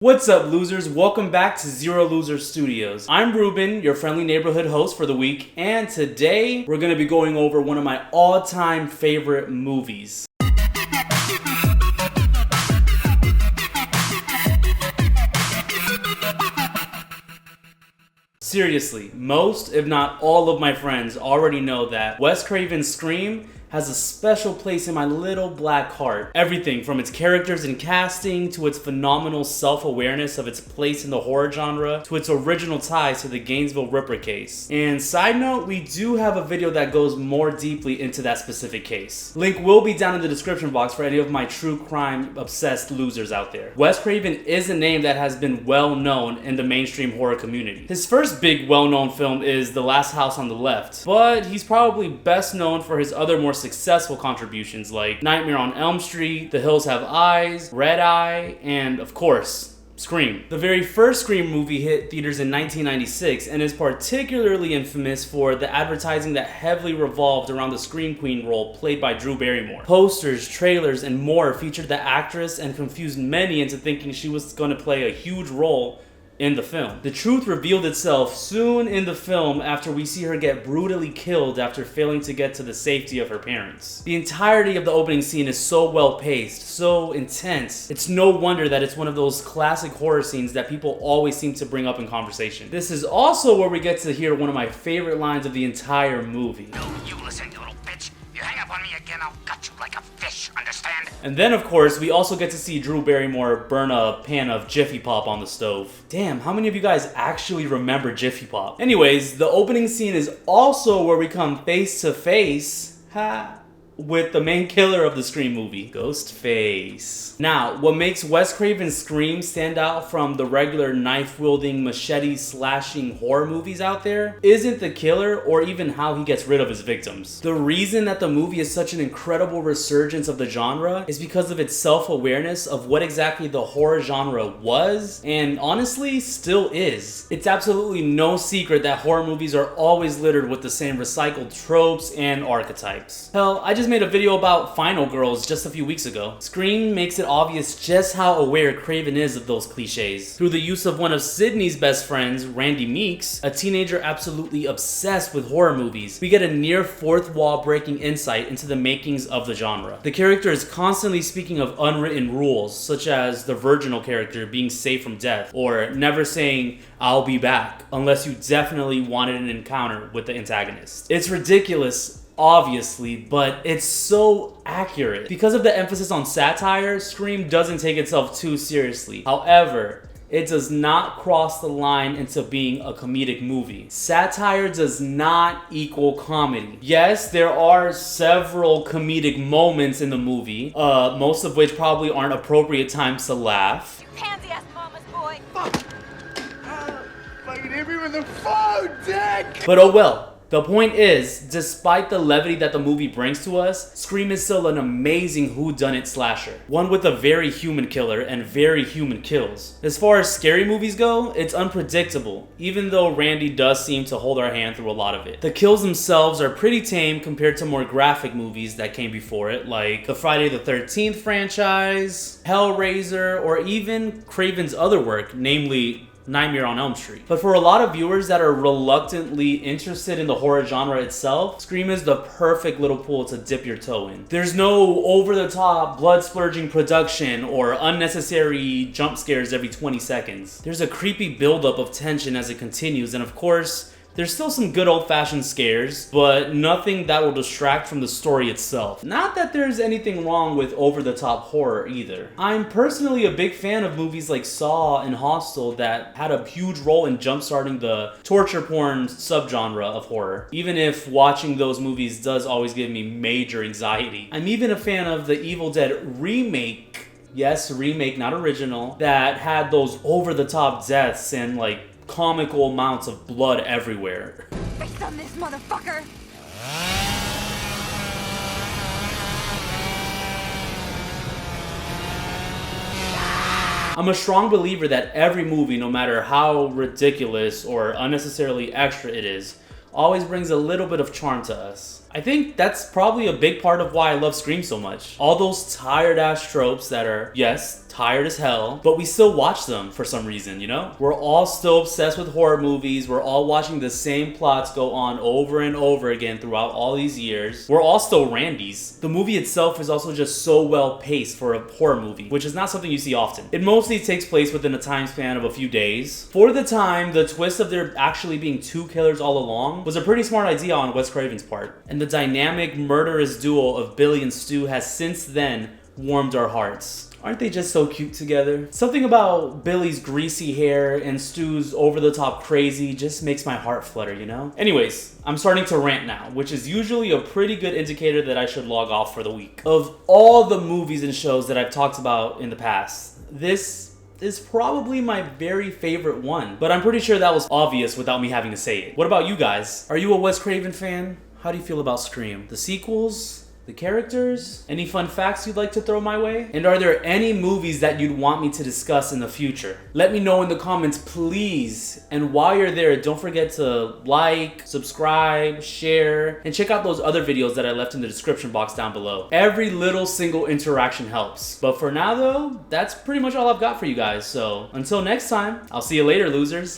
What's up, losers? Welcome back to Zero Loser Studios. I'm Ruben, your friendly neighborhood host for the week, and today we're going to be going over one of my all-time favorite movies. Seriously, most, if not all of my friends already know that Wes Craven's Scream has a special place in my little black heart. Everything from its characters and casting, to its phenomenal self-awareness of its place in the horror genre, to its original ties to the Gainesville Ripper case. And side note, we do have a video that goes more deeply into that specific case. Link will be down in the description box for any of my true crime obsessed losers out there. Wes Craven is a name that has been well known in the mainstream horror community. His first big well-known film is The Last House on the Left, but he's probably best known for his other more successful contributions like Nightmare on Elm Street, The Hills Have Eyes, Red Eye, and of course, Scream. The very first Scream movie hit theaters in 1996 and is particularly infamous for the advertising that heavily revolved around the Scream Queen role played by Drew Barrymore. Posters, trailers, and more featured the actress and confused many into thinking she was going to play a huge role in the film. The truth revealed itself soon in the film after we see her get brutally killed after failing to get to the safety of her parents. The entirety of the opening scene is so well paced, so intense. It's no wonder that it's one of those classic horror scenes that people always seem to bring up in conversation. This is also where we get to hear one of my favorite lines of the entire movie. No, you listen, you little bitch. You hang up on me again, I'll gut you like a fish, understand? And then, of course, we also get to see Drew Barrymore burn a pan of Jiffy Pop on the stove. Damn, how many of you guys actually remember Jiffy Pop? Anyways, the opening scene is also where we come face to face with the main killer of the Scream movie, Ghostface. Now, what makes Wes Craven's Scream stand out from the regular knife-wielding, machete-slashing horror movies out there isn't the killer or even how he gets rid of his victims. The reason that the movie is such an incredible resurgence of the genre is because of its self-awareness of what exactly the horror genre was, and honestly, still is. It's absolutely no secret that horror movies are always littered with the same recycled tropes and archetypes. Hell, I just made a video about Final Girls just a few weeks ago. Scream makes it obvious just how aware Craven is of those cliches. Through the use of one of Sydney's best friends, Randy Meeks, a teenager absolutely obsessed with horror movies, we get a near fourth wall breaking insight into the makings of the genre. The character is constantly speaking of unwritten rules, such as the virginal character being safe from death, or never saying, "I'll be back," unless you definitely wanted an encounter with the antagonist. It's ridiculous, obviously, but it's so accurate. Because of the emphasis on satire, Scream doesn't take itself too seriously. However, it does not cross the line into being a comedic movie. Satire does not equal comedy. Yes, there are several comedic moments in the movie, most of which probably aren't appropriate times to laugh. Pansy-ass mama's boy. Fucking hit me with the phone, dick! But oh well. The point is, despite the levity that the movie brings to us, Scream is still an amazing whodunit slasher. One with a very human killer and very human kills. As far as scary movies go, it's unpredictable, even though Randy does seem to hold our hand through a lot of it. The kills themselves are pretty tame compared to more graphic movies that came before it, like the Friday the 13th franchise, Hellraiser, or even Craven's other work, namely Nightmare on Elm Street. But for a lot of viewers that are reluctantly interested in the horror genre itself, Scream is the perfect little pool to dip your toe in. There's no over-the-top, blood-splurging production or unnecessary jump scares every 20 seconds. There's a creepy buildup of tension as it continues, and of course, there's still some good old-fashioned scares, but nothing that will distract from the story itself. Not that there's anything wrong with over-the-top horror either. I'm personally a big fan of movies like Saw and Hostel that had a huge role in jump-starting the torture porn subgenre of horror, even if watching those movies does always give me major anxiety. I'm even a fan of the Evil Dead remake, yes, remake, not original, that had those over-the-top deaths and like comical amounts of blood everywhere. Face on this motherfucker! I'm a strong believer that every movie, no matter how ridiculous or unnecessarily extra it is, always brings a little bit of charm to us. I think that's probably a big part of why I love Scream so much. All those tired-ass tropes that are, yes, tired as hell, but we still watch them for some reason, you know? We're all still obsessed with horror movies. We're all watching the same plots go on over and over again throughout all these years. We're all still Randys. The movie itself is also just so well paced for a horror movie, which is not something you see often. It mostly takes place within a time span of a few days. For the time, the twist of there actually being two killers all along was a pretty smart idea on Wes Craven's part. And the dynamic, murderous duo of Billy and Stu has since then warmed our hearts. Aren't they just so cute together? Something about Billy's greasy hair and Stu's over-the-top crazy just makes my heart flutter, you know? Anyways, I'm starting to rant now, which is usually a pretty good indicator that I should log off for the week. Of all the movies and shows that I've talked about in the past, this is probably my very favorite one. But I'm pretty sure that was obvious without me having to say it. What about you guys? Are you a Wes Craven fan? How do you feel about Scream? The sequels? The characters? Any fun facts you'd like to throw my way? And are there any movies that you'd want me to discuss in the future? Let me know in the comments, please. And while you're there, don't forget to like, subscribe, share, and check out those other videos that I left in the description box down below. Every little single interaction helps. But for now though, that's pretty much all I've got for you guys. So until next time, I'll see you later, losers.